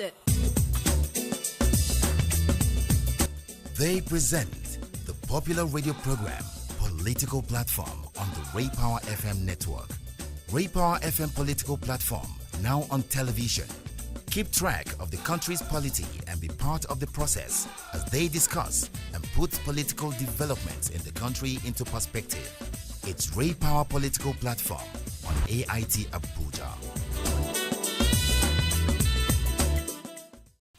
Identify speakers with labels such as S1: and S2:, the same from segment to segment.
S1: it.
S2: They present the popular radio program Political Platform on the Ray Power FM network. Ray Power FM Political Platform, now on television. Keep track of the country's polity and be part of the process as they discuss and put political developments in the country into perspective. It's Ray Power Political Platform on AIT Abuja.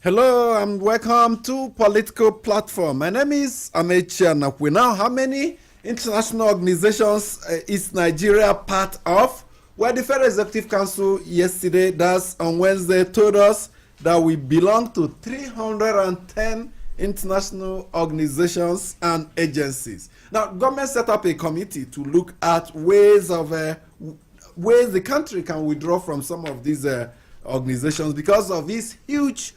S3: Hello and welcome to Political Platform. My name is Amechi Anakwe. Now, how many international organizations is Nigeria part of? Well, the Federal Executive Council yesterday, that's on Wednesday, told us that we belong to 310 international organizations and agencies. Now, government set up a committee to look at ways ways the country can withdraw from some of these organizations because of this huge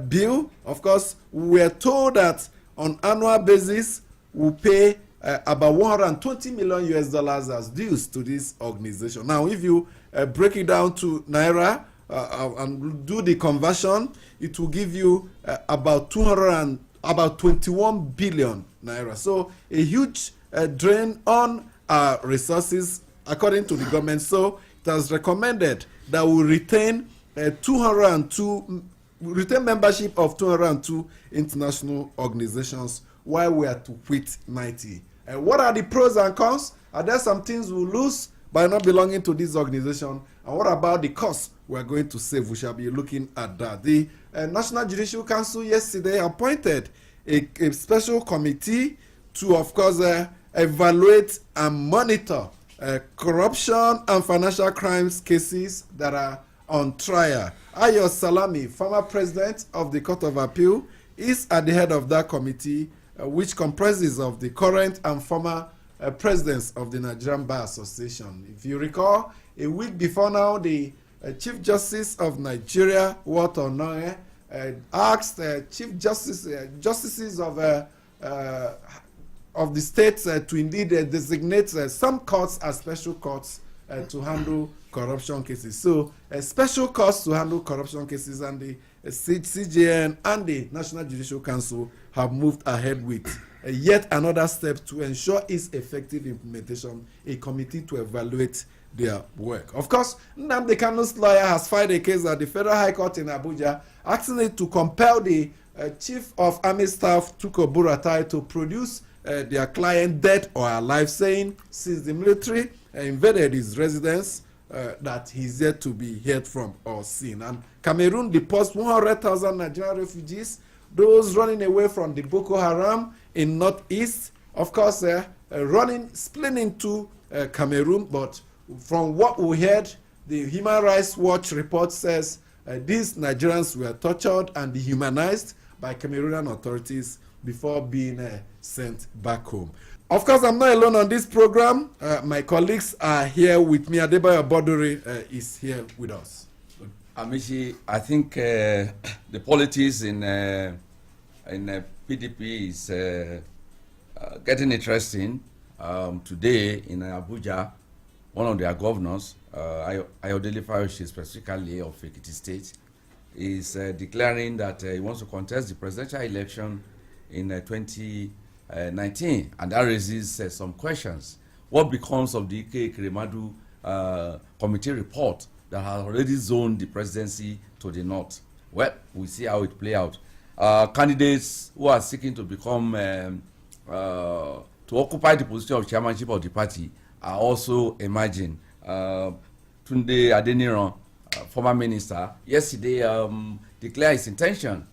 S3: bill. Of course, we are told that on annual basis we'll pay about $120 million as dues to this organization. Now, if you break it down to naira and do the conversion, it will give you about 21 billion naira. So a huge drain on our resources, according to the government. So it has recommended that we retain retain membership of 202 international organizations while we are to quit 90. What are the pros and cons? Are there some things we lose by not belonging to this organization? And what about the costs we're going to save? We shall be looking at that. The National Judicial Council yesterday appointed a special committee to, of course, evaluate and monitor corruption and financial crimes cases that are on trial. Ayo Salami, former president of the Court of Appeal, is at the head of that committee, which comprises of the current and former presidents of the Nigerian Bar Association. If you recall, a week before now, the Chief Justice of Nigeria, Walter Onoye, asked Chief Justices of the states to indeed designate some courts as special courts to handle corruption cases. So special courts to handle corruption cases, and the CJN and the National Judicial Council have moved ahead with yet another step to ensure its effective implementation, a committee to evaluate their work. Of course, Nnamdi Kanu's lawyer has filed a case at the Federal High Court in Abuja, asking it to compel the Chief of Army Staff, Tukur Buratai, to produce their client dead or alive, saying since the military invaded his residence, that he's yet to be heard from or seen. And Cameroon deports 100,000 Nigerian refugees, those running away from the Boko Haram in northeast. Of course, split into Cameroon, but from what we heard, the Human Rights Watch report says these Nigerians were tortured and dehumanized by Cameroonian authorities before being sent back home. Of course, I'm not alone on this program. My colleagues are here with me. Adebayo Bodori is here with us.
S4: Amici, I think the politics in PDP is getting interesting. Today in Abuja, one of their governors, Ayodele Fayose, specifically of Ekiti State, is declaring that he wants to contest the presidential election in 2019, and that raises some questions. What becomes of the Ike Ekweremadu committee report that has already zoned the presidency to the north? Well, we'll see how it play out. Candidates who are seeking to become to occupy the position of chairmanship of the party are also emerging. Tunde Adeniran, former minister, yesterday declared his intention.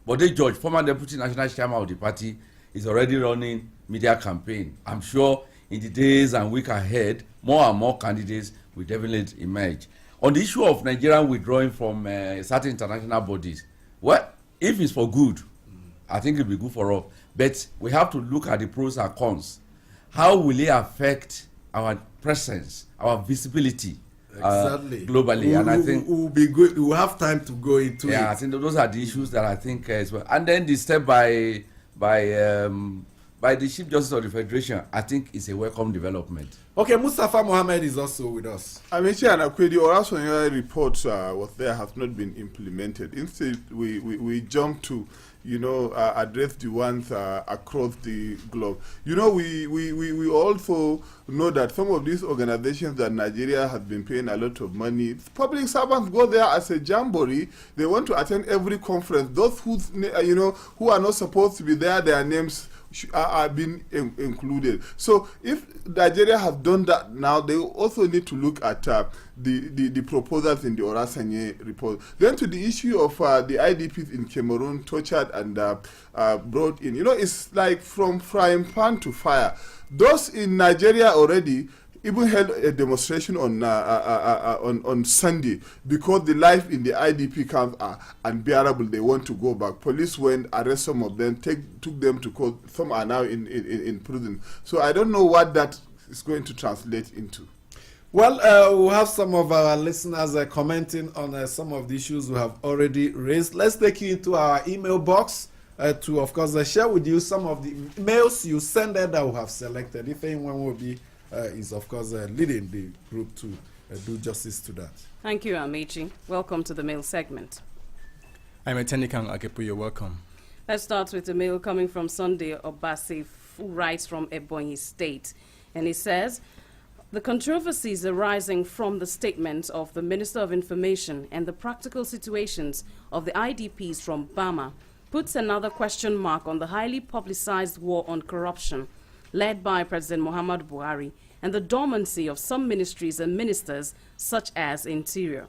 S4: Bode George, former deputy national chairman of the party, is already running media campaign. I'm sure in the days and weeks ahead, more and more candidates will definitely emerge. On the issue of Nigeria withdrawing from certain international bodies, well, if it's for good, I think it'll be good for us. But we have to look at the pros and cons. How will it affect our presence, our visibility globally? And I think
S3: we'll be good. We'll have time to go into it.
S4: Yeah, I think those are the issues that I think as well. And then the step by by the Chief Justice of the Federation, I think it's a welcome development.
S3: Okay, Mustafa Mohammed is also with us.
S1: Amici and Akwedi, Orasonyora report was there has not been implemented. Instead, we jump to, address the ones across the globe. We also know that some of these organizations that Nigeria has been paying a lot of money, public servants go there as a jamboree. They want to attend every conference. Those who are not supposed to be there, their names are being included. So if Nigeria has done that now, they also need to look at the proposals in the Orasanye report. Then to the issue of the IDPs in Cameroon tortured and brought in. It's like from frying pan to fire. Those in Nigeria already even held a demonstration on Sunday because the life in the IDP camps are unbearable. They want to go back. Police went, arrest some of them, took them to court. Some are now in prison. So I don't know what that is going to translate into.
S3: Well, we'll have some of our listeners commenting on some of the issues we have already raised. Let's take you into our email box to, of course, share with you some of the mails you send there that we have selected. If anyone will be is, of course, leading the group to do justice to that.
S5: Thank you, Amici. Welcome to the mail segment.
S6: I'm Etenikan Akepu. You're welcome.
S5: Let's start with the mail coming from Sunday Obasi, who writes from Ebonyi State. And he says, the controversies arising from the statements of the Minister of Information and the practical situations of the IDPs from Bama puts another question mark on the highly publicized war on corruption led by President Muhammad Buhari and the dormancy of some ministries and ministers such as Interior.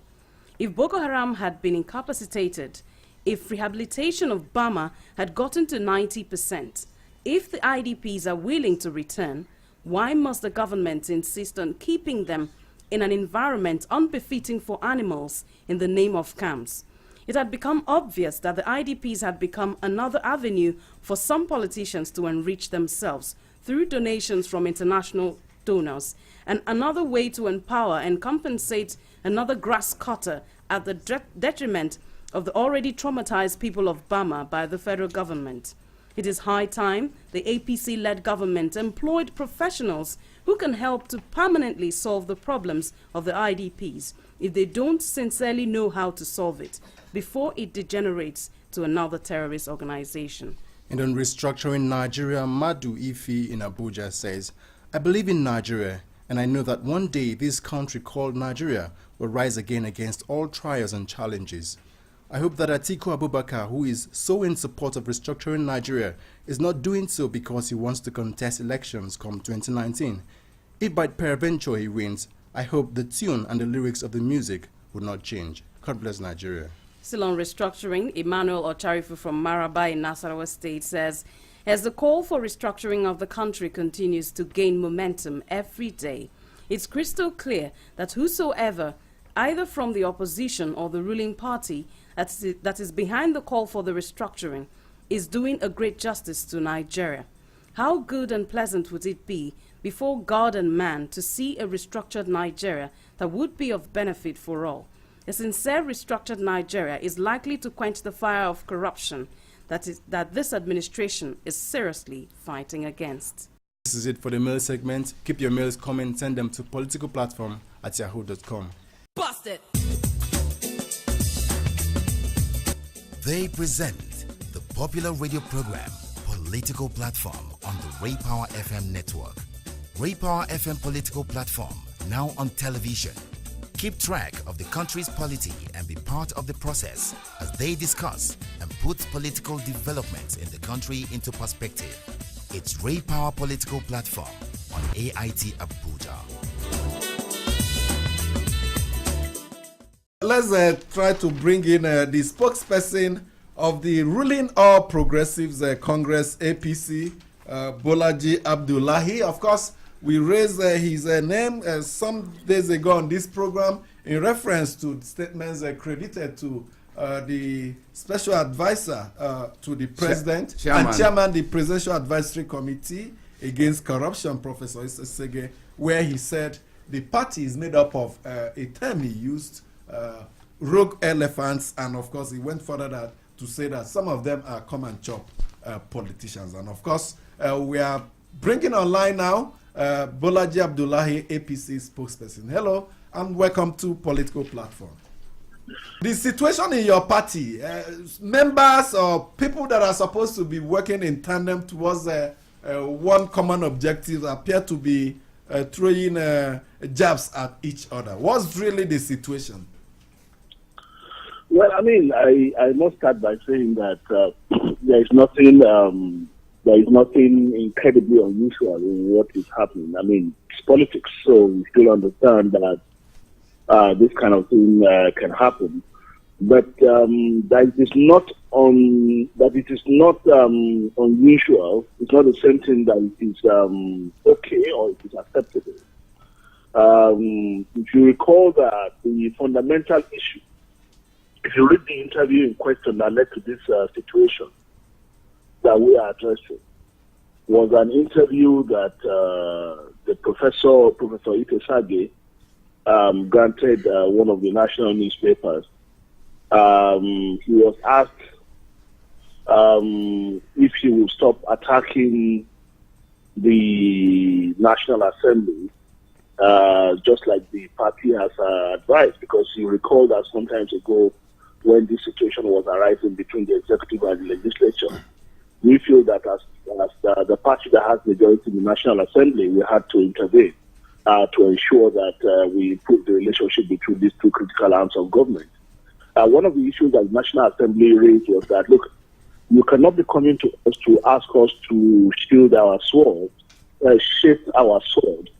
S5: If Boko Haram had been incapacitated, if rehabilitation of Bama had gotten to 90%, if the IDPs are willing to return, why must the government insist on keeping them in an environment unbefitting for animals in the name of camps? It had become obvious that the IDPs had become another avenue for some politicians to enrich themselves through donations from international donors, and another way to empower and compensate another grass cutter at the detriment of the already traumatized people of Bama by the federal government. It is high time the APC-led government employed professionals who can help to permanently solve the problems of the IDPs if they don't sincerely know how to solve it before it degenerates to another terrorist organization.
S6: And on restructuring Nigeria, Madu Ifi in Abuja says, I believe in Nigeria, and I know that one day this country called Nigeria will rise again against all trials and challenges. I hope that Atiku Abubakar, who is so in support of restructuring Nigeria, is not doing so because he wants to contest elections come 2019. If by peradventure he wins, I hope the tune and the lyrics of the music will not change. God bless Nigeria.
S5: Still on restructuring, Emmanuel Ocharifu from Maraba in Nasarawa State says, as the call for restructuring of the country continues to gain momentum every day, it's crystal clear that whosoever, either from the opposition or the ruling party, that is behind the call for the restructuring, is doing a great justice to Nigeria. How good and pleasant would it be before God and man to see a restructured Nigeria that would be of benefit for all? A sincere restructured Nigeria is likely to quench the fire of corruption that this administration is seriously fighting against.
S6: This is it for the mail segment. Keep your mails coming, send them to politicalplatform@yahoo.com.
S5: Bust it!
S2: They present the popular radio program Political Platform on the Ray Power FM network. Ray Power FM Political Platform, now on television. Keep track of the country's polity and be part of the process as they discuss and put political developments in the country into perspective. It's Ray Power Political Platform on AIT Abuja.
S3: Let's try to bring in the spokesperson of the ruling All Progressives Congress APC, Bolaji Abdullahi. Of course, we raised his name some days ago on this program in reference to statements credited to the special advisor to the president and chairman of the Presidential Advisory Committee Against Corruption, Professor SAGAY, where he said the party is made up of a term he used, rogue elephants, and of course he went further to say that some of them are come and chop politicians. And of course, We are bringing online now Bolaji Abdullahi, APC spokesperson. Hello, and welcome to Political Platform. The situation in your party, members or people that are supposed to be working in tandem towards one common objective appear to be throwing jabs at each other. What's really the situation?
S7: Well, I mean, I must start by saying that there is nothing incredibly unusual in what is happening. I mean, it's politics, so we still understand that this kind of thing can happen. But that it is not unusual. It's not the same thing that it is okay or it is acceptable. If you recall that the fundamental issue, if you read the interview in question that led to this situation that we are addressing, was an interview that the Professor SAGAY, granted one of the national newspapers. He was asked if he would stop attacking the National Assembly, just like the party has advised, because you recall that sometimes ago when this situation was arising between the executive and the legislature, we feel that as the party that has majority in the National Assembly, we had to intervene to ensure that we improve the relationship between these two critical arms of government. One of the issues that the National Assembly raised was that, look, you cannot be coming to us to ask us to shield our sword, shift our sword,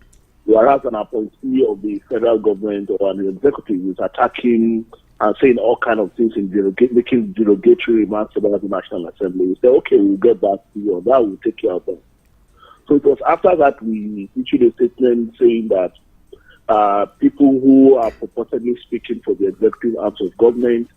S7: whereas an appointee of the federal government or an executive is attacking and saying all kind of things in making derogatory remarks about the National Assembly. We say, okay, we'll get back to you on that, we'll take care of that. So it was after that we issued a statement saying that people who are purportedly speaking for the executive arms of government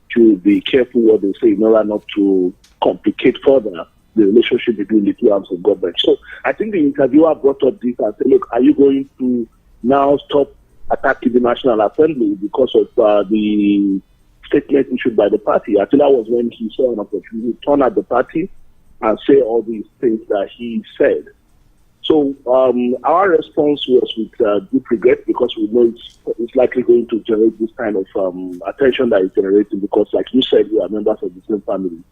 S7: should be careful what they say in order not to complicate further the relationship between the two arms of government. So I think the interviewer brought up this and said, look, are you going to now stop attacking the National Assembly because of the statement issued by the party? I think that was when he saw an opportunity to turn at the party and say all these things that he said. So our response was with deep regret, because we know it's likely going to generate this kind of attention that it's generating, because like you said, we are members of the same family.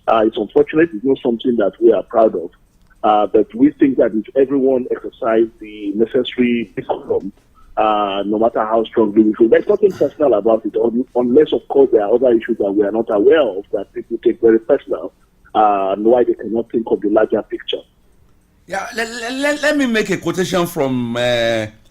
S7: It's unfortunate. It's not something that we are proud of. But we think that if everyone exercised the necessary decorum, no matter how strongly we feel, there's nothing personal about it, unless, of course, there are other issues that we are not aware of that people take very personal, and why they cannot think of the larger picture.
S4: Yeah, let me make a quotation from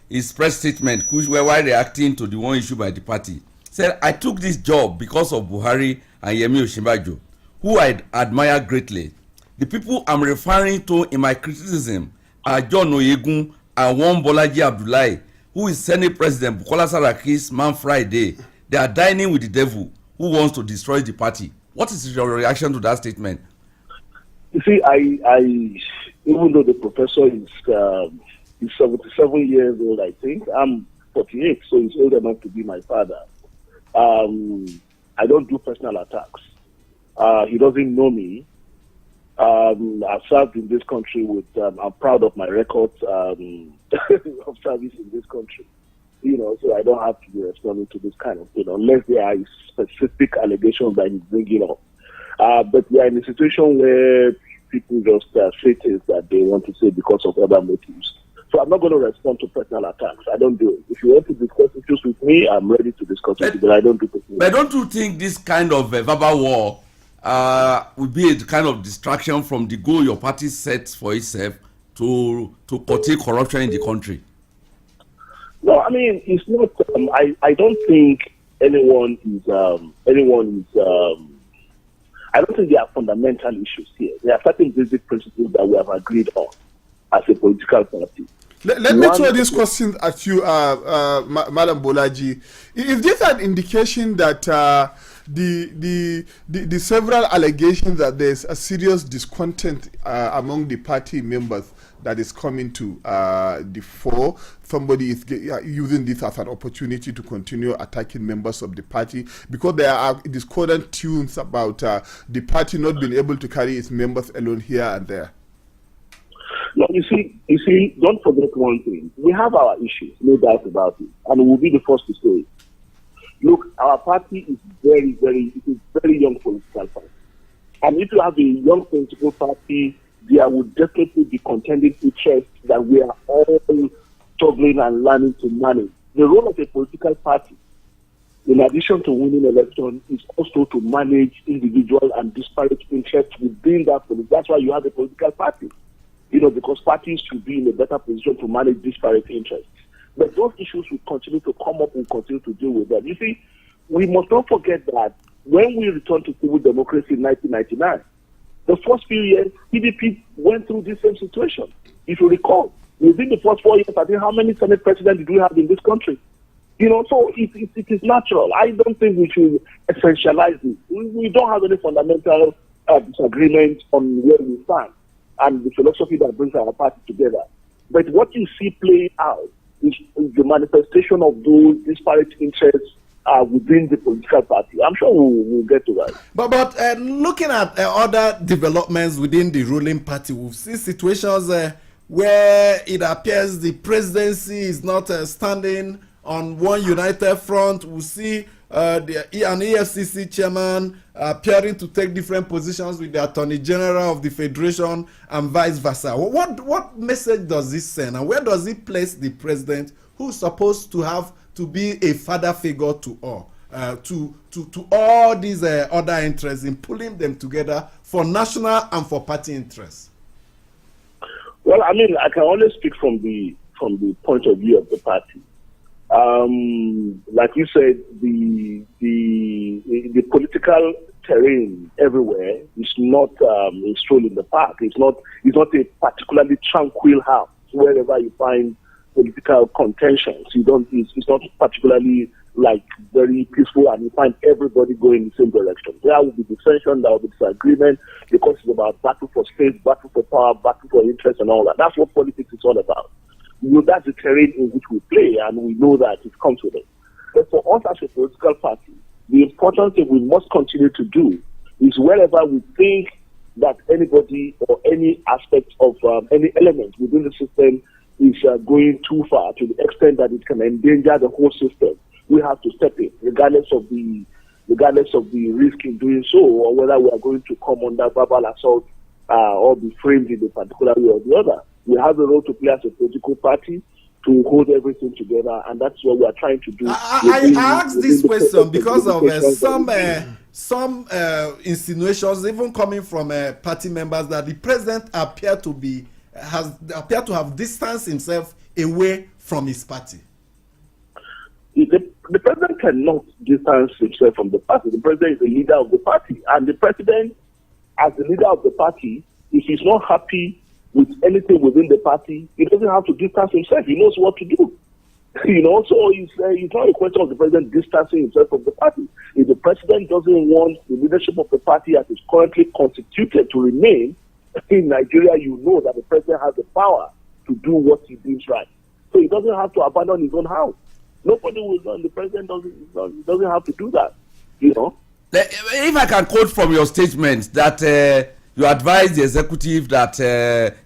S4: his press statement, while reacting to the one issued by the party. Said, I took this job because of Buhari and Yemi Osinbajo, who I admire greatly. The people I'm referring to in my criticism are John Oyegun and one Bolaji Abdullahi, who is Senate President Bukola Saraki's man Friday. They are dining with the devil who wants to destroy the party. What is your reaction to that statement?
S7: You see, I even though the professor is 77 years old, I think, I'm 48, so he's old enough to be my father. I don't do personal attacks. He doesn't know me. I've served in this country with, I'm proud of my records of service in this country. So I don't have to be responding to this kind of thing, unless there are specific allegations that he's bringing up. But we are in a situation where people just say things that they want to say because of other motives. So I'm not going to respond to personal attacks. I don't do it. If you want to discuss issues with me, I'm ready to discuss it, but I don't do personal.
S4: But don't you think this kind of verbal war would be a kind of distraction from the goal your party sets for itself to curtail corruption in the country?
S7: No, I mean, it's not. I don't think anyone is. I don't think there are fundamental issues here. There are certain basic principles that we have agreed on as a political party.
S1: Let me throw this question at you, Madam Bolaji. Is this an indication that the several allegations that there's a serious discontent among the party members that is coming to the fore? Somebody is using this as an opportunity to continue attacking members of the party, because there are discordant tunes about the party not being able to carry its members alone here and there.
S7: No, you see, don't forget one thing. We have our issues, no doubt about it, and we'll be the first to say it. Look, our party is very young political party. And if you have a young political party, there would definitely be contending interests that we are all struggling and learning to manage. The role of a political party, in addition to winning election, is also to manage individual and disparate interests within that political. That's why you have a political party. Because parties should be in a better position to manage disparate interests. But those issues will continue to come up and continue to deal with them. You see, we must not forget that when we returned to civil democracy in 1999, the first few years, PDP went through the same situation. If you recall, within the first 4 years, I think how many Senate presidents did we have in this country? So it is natural. I don't think we should essentialize it. We don't have any fundamental disagreement on where we stand and the philosophy that brings our party together. But what you see play out is the manifestation of those disparate interests within the political party. I'm sure we'll get to that.
S3: But looking at other developments within the ruling party, we've seen situations where it appears the presidency is not standing on one united front. We see an EFCC chairman appearing to take different positions with the Attorney General of the Federation and vice versa. What message does this send, and where does it place the president, who's supposed to have to be a father figure to all, to all these other interests, in pulling them together for national and for party interests?
S7: Well, I mean, I can only speak from the point of view of the party. Like you said, the political terrain everywhere is not a stroll in the park. It's not a particularly tranquil house wherever you find political contentions. It's not particularly like very peaceful, and you find everybody going in the same direction. There will be dissension, there will be disagreement, because it's about battle for space, battle for power, battle for interest, and all that. That's what politics is all about. That's the terrain in which we play, and we know that it comes with it. But for us as a political party, the important thing we must continue to do is wherever we think that anybody or any aspect of any element within the system is going too far, to the extent that it can endanger the whole system, we have to step in, regardless of the risk in doing so, or whether we are going to come under verbal assault or be framed in a particular way or the other. We have a role to play as a political party to hold everything together, and that's what we are trying to do.
S3: I asked this question because of some insinuations, even coming from party members, that the president appeared to have distanced himself away from his party.
S7: The president cannot distance himself from the party. The president is the leader of the party, and the president, as the leader of the party, if he's not happy with anything within the party, he doesn't have to distance himself. He knows what to do. So it's not a question of the president distancing himself from the party. If the president doesn't want the leadership of the party as is currently constituted to remain in Nigeria, you know that the president has the power to do what he deems right. So he doesn't have to abandon his own house. Nobody will know. The president doesn't have to do that.
S4: If I can quote from your statement that you advise the executive that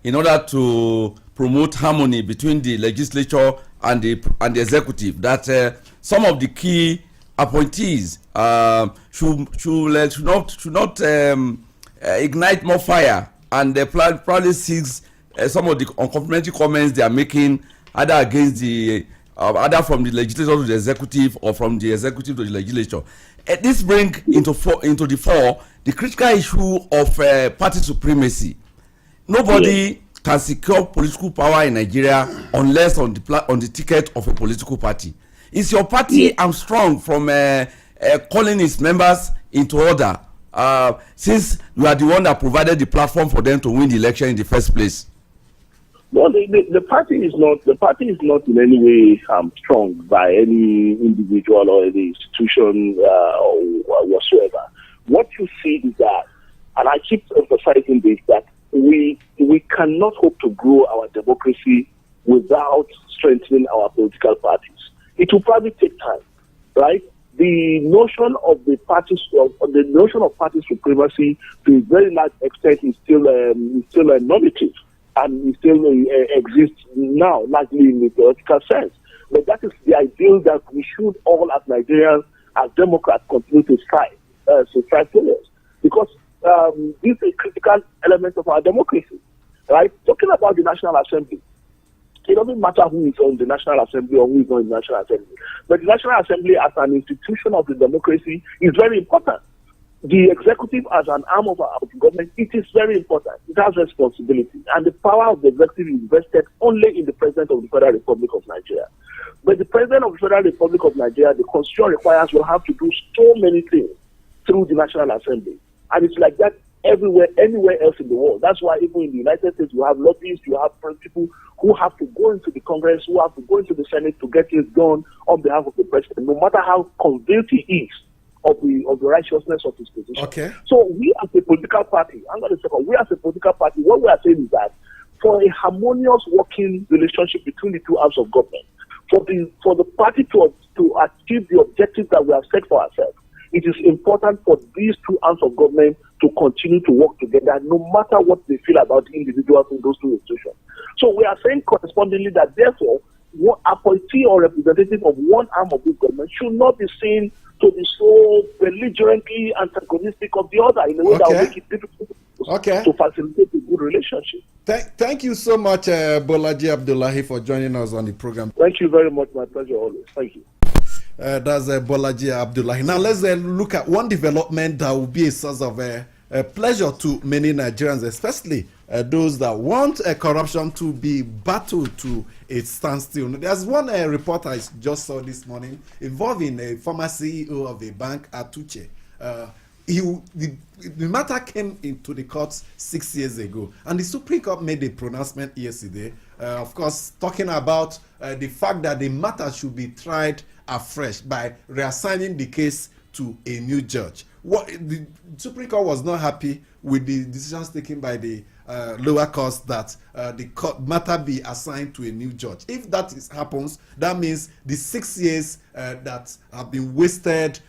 S4: in order to promote harmony between the legislature and the executive, that some of the key appointees should not ignite more fire, and they probably seeks some of the uncomplimentary comments they are making, either against the either from the legislature to the executive, or from the executive to the legislature. This brings into the fore the critical issue of party supremacy. Nobody can secure political power in Nigeria unless on the ticket of a political party. Is your party Armstrong from calling its members into order, since you are the one that provided the platform for them to win the election in the first place?
S7: Well, the party is not in any way strong by any individual or any institution or whatsoever. What you see is that, and I keep emphasizing this, that we cannot hope to grow our democracy without strengthening our political parties. It will probably take time, right? The notion of party supremacy, to a very large extent, is still a normative. and it still exists now, largely in the theoretical sense. But that is the ideal that we should all, as Nigerians, as Democrats, continue to strive towards. Because this is a critical element of our democracy, right? Talking about the National Assembly, it doesn't matter who is on the National Assembly or who is not in the National Assembly. But the National Assembly as an institution of the democracy is very important. The executive as an arm of our government, it is very important. It has responsibility. And the power of the executive is vested only in the President of the Federal Republic of Nigeria. But the President of the Federal Republic of Nigeria, the Constitution requires, will have to do so many things through the National Assembly. And it's like that everywhere, anywhere else in the world. That's why even in the United States, you have lobbyists, you have people who have to go into the Congress, who have to go into the Senate to get things done on behalf of the President, no matter how convinced he is of the righteousness of his position.
S3: Okay. So
S7: we as a political party, we as a political party, what we are saying is that for a harmonious working relationship between the two arms of government, for the party to achieve the objectives that we have set for ourselves, it is important for these two arms of government to continue to work together, no matter what they feel about the individuals in those two institutions. So we are saying correspondingly that therefore, one appointee or representative of one arm of this government should not be seen to be so belligerently antagonistic of the other in a way that will make it difficult to facilitate a good relationship.
S3: Thank you so much, Bolaji Abdullahi, for joining us on the program.
S7: Thank you very much. My pleasure always. Thank you.
S3: That's Bolaji Abdullahi. Now let's look at one development that will be a source of pleasure to many Nigerians, especially those that want corruption to be battled to a standstill. There's one report I just saw this morning involving a former CEO of a bank, Atuche. The matter came into the courts 6 years ago, and the Supreme Court made a pronouncement yesterday, of course, talking about the fact that the matter should be tried afresh by reassigning the case to a new judge. The Supreme Court was not happy with the decisions taken by the lower courts that the matter be assigned to a new judge. If that happens, that means the 6 years that have been wasted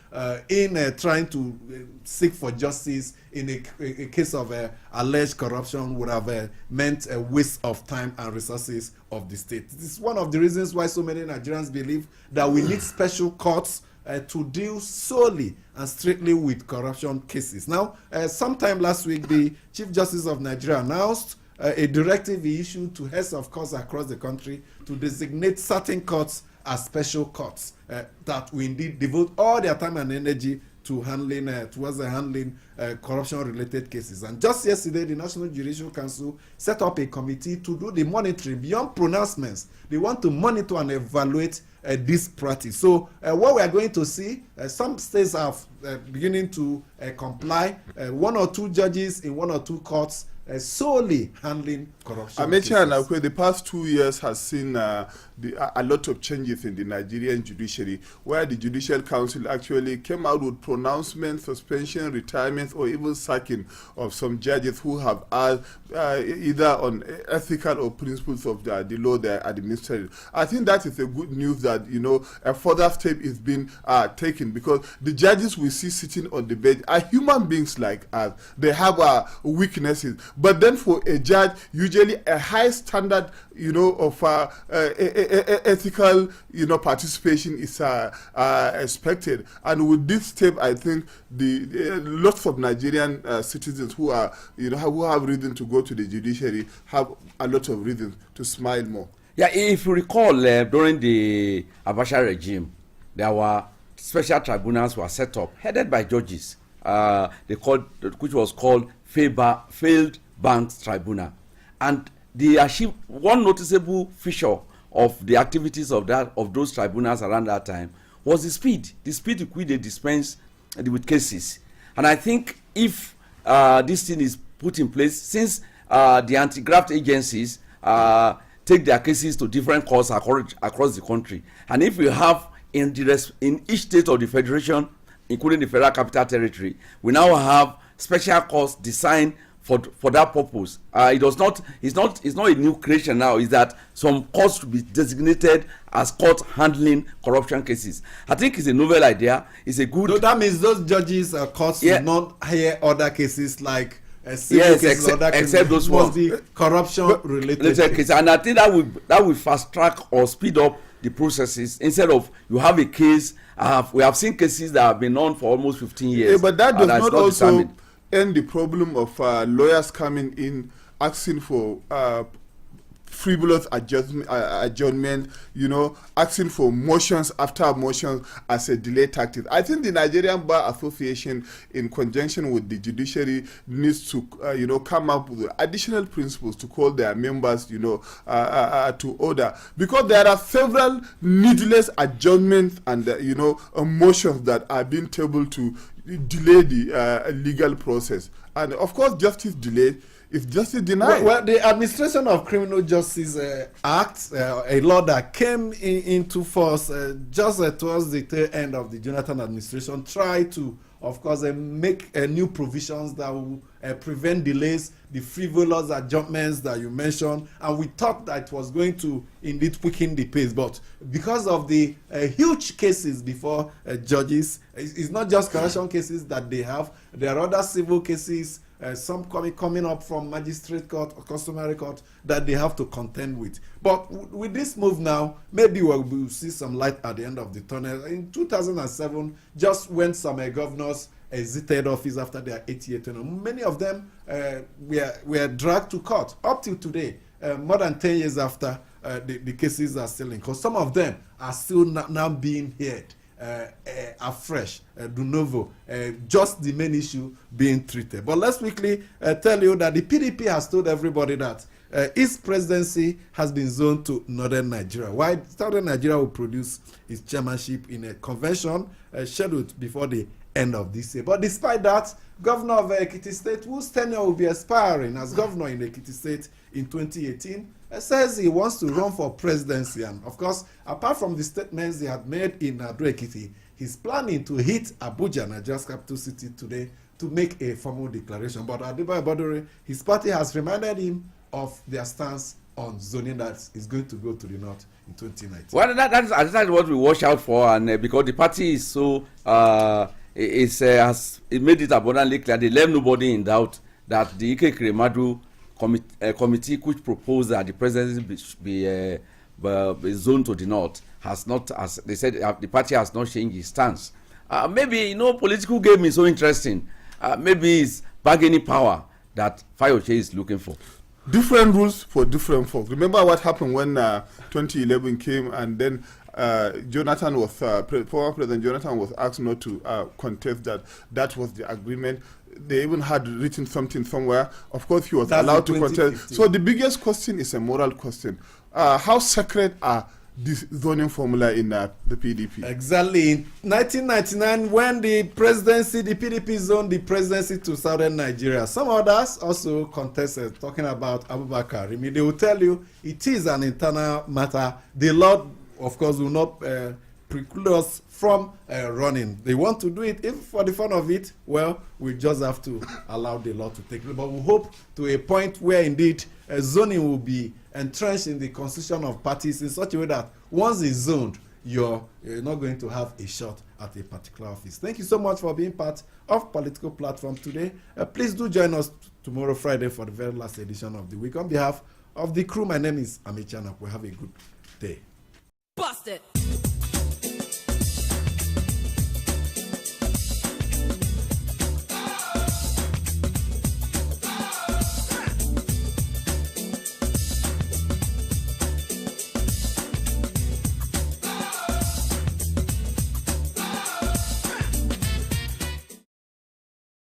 S3: in trying to seek for justice in a case of alleged corruption would have meant a waste of time and resources of the state. This is one of the reasons why so many Nigerians believe that we need special courts to deal solely and strictly with corruption cases. Now, sometime last week, the Chief Justice of Nigeria announced a directive he issued to heads of courts across the country to designate certain courts as special courts that will indeed devote all their time and energy to handling corruption-related cases. And just yesterday, the National Judicial Council set up a committee to do the monitoring beyond pronouncements. They want to monitor and evaluate this practice. So what we are going to see, some states are beginning to comply. One or two judges in one or two courts solely handling corruption.
S1: Amechi, the past 2 years has seen a lot of changes in the Nigerian judiciary, where the Judicial Council actually came out with pronouncements, suspension, retirement, or even sacking of some judges who have either on ethical or principles of the law they are administering. I think that is a good news that, a further step is being taken, because the judges we see sitting on the bench are human beings like us. They have weaknesses. But then for a judge, usually a high standard, of ethical, participation is expected. And with this step, I think the lots of Nigerian citizens who are, who have reason to go to the judiciary have a lot of reason to smile more.
S4: Yeah, if you recall, during the Abacha regime, there were special tribunals were set up, headed by judges, which was called Failed Banks Tribunal. And they achieved one noticeable feature of the activities of those tribunals around that time was the speed with which they dispense with cases. And I think if this thing is put in place, since the anti-graft agencies take their cases to different courts across the country, and if we have in each state of the federation, including the Federal Capital Territory, we now have special courts designed for that purpose. It's not a new creation now. Is that some courts to be designated as courts handling corruption cases. I think it's a novel idea. It's a good.
S3: So that means those judges courts will not hear other cases like civil cases
S4: except,
S3: or that
S4: except those
S3: must
S4: ones.
S3: be corruption related.
S4: And I think that will fast track or speed up the processes instead of you have a case. We have seen cases that have been on for almost 15 years.
S1: Yeah, but that does not also
S4: determined.
S1: end the problem of lawyers coming in asking for frivolous adjournment, asking for motions after motions as a delay tactic. I think the Nigerian Bar Association, in conjunction with the judiciary, needs to, come up with additional principles to call their members, to order, because there are several needless adjournments and, motions that are being tabled to delay the legal process. And of course, justice delayed is justice denied.
S3: Well, the Administration of Criminal Justice Act, a law that came into force just towards the tail end of the Jonathan administration, tried to, of course, make new provisions that will prevent delays, the frivolous adjournments that you mentioned, and we thought that it was going to indeed quicken the pace. But because of the huge cases before judges, it's not just corruption cases that they have. There are other civil cases, some coming up from magistrate court or customary court that they have to contend with. But with this move now, maybe we'll see some light at the end of the tunnel. In 2007, just when some governors exited office after their 8-year tenure, many of them were dragged to court. Up till today, more than 10 years after, the cases are still in court. Some of them are still now being heard afresh, de novo, just the main issue being treated. But let's quickly tell you that the PDP has told everybody that its presidency has been zoned to northern Nigeria. Why? Southern Nigeria will produce its chairmanship in a convention scheduled before the end of this year. But despite that, Governor of Ekiti State, whose tenure will be expiring as governor in Ekiti State in 2018, says he wants to run for presidency. And of course, apart from the statements he had made in Ado-Ekiti, he's planning to hit Abuja, Nigeria's capital city, today to make a formal declaration. But Adebayo Bodore, his party has reminded him of their stance on zoning that is going to go to the north in 2019.
S4: Well, that's what we watch out for, and because the party is so has made it abundantly clear, they left nobody in doubt that the Ike Kremadu committee which proposed that the presidency be zoned to the north has not, as they said, the party has not changed its stance. Maybe political game is so interesting. Maybe it's bargaining power that Fayose is looking for.
S1: Different rules for different folks. Remember what happened when 2011 came, and then Jonathan was former President Jonathan was asked not to contest that. That was the agreement. They even had written something somewhere. Of course, he was allowed to contest. So the biggest question is a moral question. How sacred are this zoning formula in the PDP?
S3: Exactly. In 1999, when the PDP zoned the presidency to southern Nigeria, some others also contested, talking about Abubakar. I mean, they will tell you it is an internal matter. The law, of course, will not preclude us from running. They want to do it. If for the fun of it, well, we just have to allow the law to take place. But we hope to a point where indeed zoning will be entrenched in the constitution of parties in such a way that once it's zoned, you're not going to have a shot at a particular office. Thank you so much for being part of Political Platform today. Please do join us tomorrow, Friday, for the very last edition of the week. On behalf of the crew, my name is Amichana. We have a good day.
S8: Bust it.